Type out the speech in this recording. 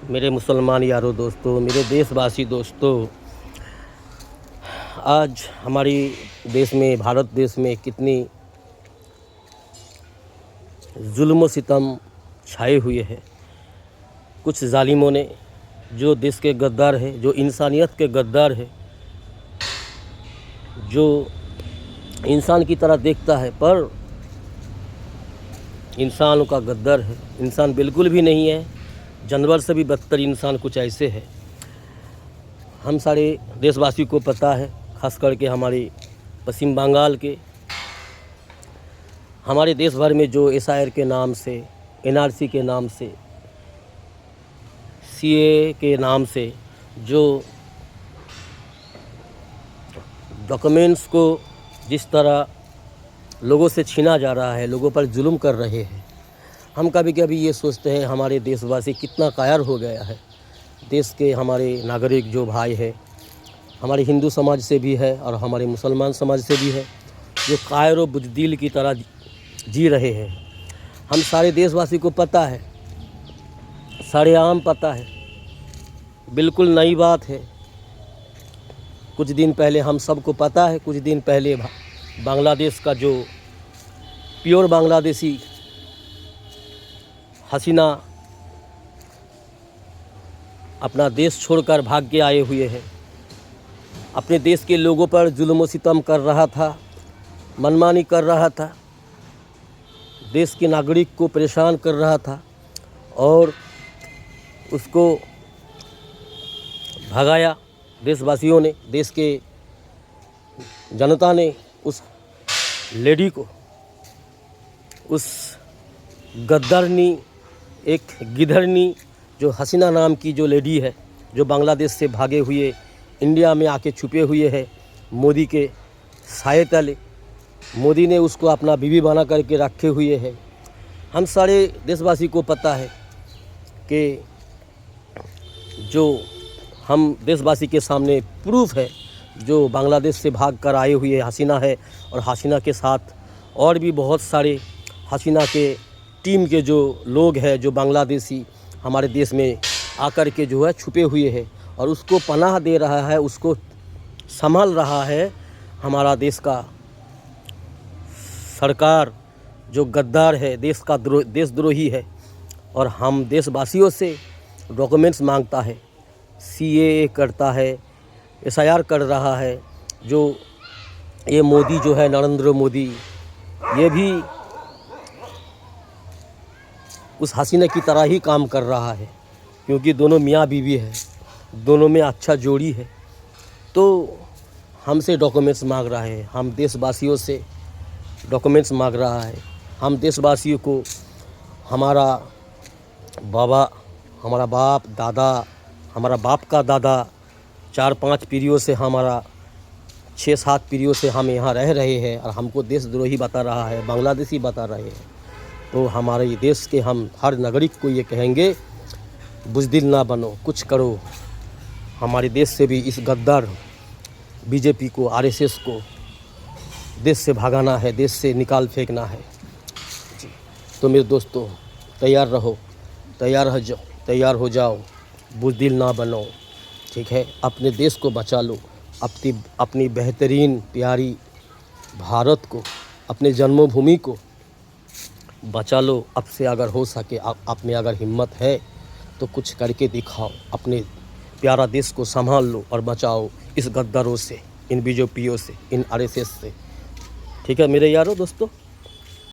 मेरे मुसलमान यारों दोस्तों, मेरे देशवासी दोस्तों, आज हमारी देश में, भारत देश में कितनी जुल्म सितम छाए हुए हैं। कुछ जालिमों ने, जो देश के गद्दार है, जो इंसानियत के गद्दार है, जो इंसान की तरह देखता है पर इंसानों का गद्दार है। इंसान बिल्कुल भी नहीं है, जानवर से भी बदतर इंसान कुछ ऐसे है। हम सारे देशवासी को पता है, खास करके हमारे पश्चिम बंगाल के, हमारे देश भर में जो SIR के नाम से, NRC के नाम से, CAA के नाम से जो डॉक्यूमेंट्स को जिस तरह लोगों से छीना जा रहा है, लोगों पर जुल्म कर रहे हैं। हम कभी कभी ये सोचते हैं हमारे देशवासी कितना कायर हो गया है। देश के हमारे नागरिक जो भाई है, हमारे हिंदू समाज से भी है और हमारे मुसलमान समाज से भी है, जो कायर और बुज़दिल की तरह जी रहे हैं। हम सारे देशवासी को पता है, सरेआम पता है, बिल्कुल नई बात है। कुछ दिन पहले हम सबको पता है, कुछ दिन पहले बांग्लादेश का जो प्योर बांग्लादेशी हसीना अपना देश छोड़कर भाग के आए हुए हैं। अपने देश के लोगों पर जुल्म सितम कर रहा था, मनमानी कर रहा था, देश के नागरिक को परेशान कर रहा था और उसको भगाया देशवासियों ने, देश के जनता ने उस लेडी को, उस गद्दारनी, एक गिधरनी जो हसीना नाम की जो लेडी है, जो बांग्लादेश से भागे हुए इंडिया में आके छुपे हुए हैं मोदी के साए तले। मोदी ने उसको अपना बीवी बना करके रखे हुए हैं। हम सारे देशवासी को पता है कि जो हम देशवासी के सामने प्रूफ है, जो बांग्लादेश से भाग कर आए हुए हसीना है और हसीना के साथ और भी बहुत सारे हसीना के टीम के जो लोग हैं, जो बांग्लादेशी हमारे देश में आकर के जो है छुपे हुए हैं और उसको पनाह दे रहा है, उसको संभाल रहा है हमारा देश का सरकार, जो गद्दार है, देश का देशद्रोही है। और हम देशवासियों से डॉक्यूमेंट्स मांगता है, CAA करता है, SIR कर रहा है। जो ये मोदी जो है, नरेंद्र मोदी, ये भी उस हसीना की तरह ही काम कर रहा है, क्योंकि दोनों मियाँ बीवी है, दोनों में अच्छा जोड़ी है। तो हमसे डॉक्यूमेंट्स मांग रहा है, हम देशवासियों से डॉक्यूमेंट्स मांग रहा है। हम देशवासियों को हमारा बाबा, हमारा बाप दादा, हमारा बाप का दादा, 4-5 पीढ़ियों से, हमारा 6-7 पीढ़ियों से हम यहाँ रह रहे हैं और हमको देशद्रोही बता रहा है, बांग्लादेशी बता रहे हैं। तो हमारे देश के हम हर नागरिक को ये कहेंगे, बुज़दिल ना बनो, कुछ करो। हमारे देश से भी इस गद्दार BJP को, RSS को देश से भगाना है, देश से निकाल फेंकना है। तो मेरे दोस्तों, तैयार रहो, तैयार हो जाओ, बुज़दिल ना बनो, ठीक है। अपने देश को बचा लो, अपनी बेहतरीन प्यारी भारत को, अपने जन्मभूमि को बचा लो। अब से अगर हो सके, आप में अगर हिम्मत है तो कुछ करके दिखाओ, अपने प्यारा देश को संभाल लो और बचाओ इस गद्दारों से, इन BJPओं से, इन RSS से, ठीक है मेरे यारों दोस्तों।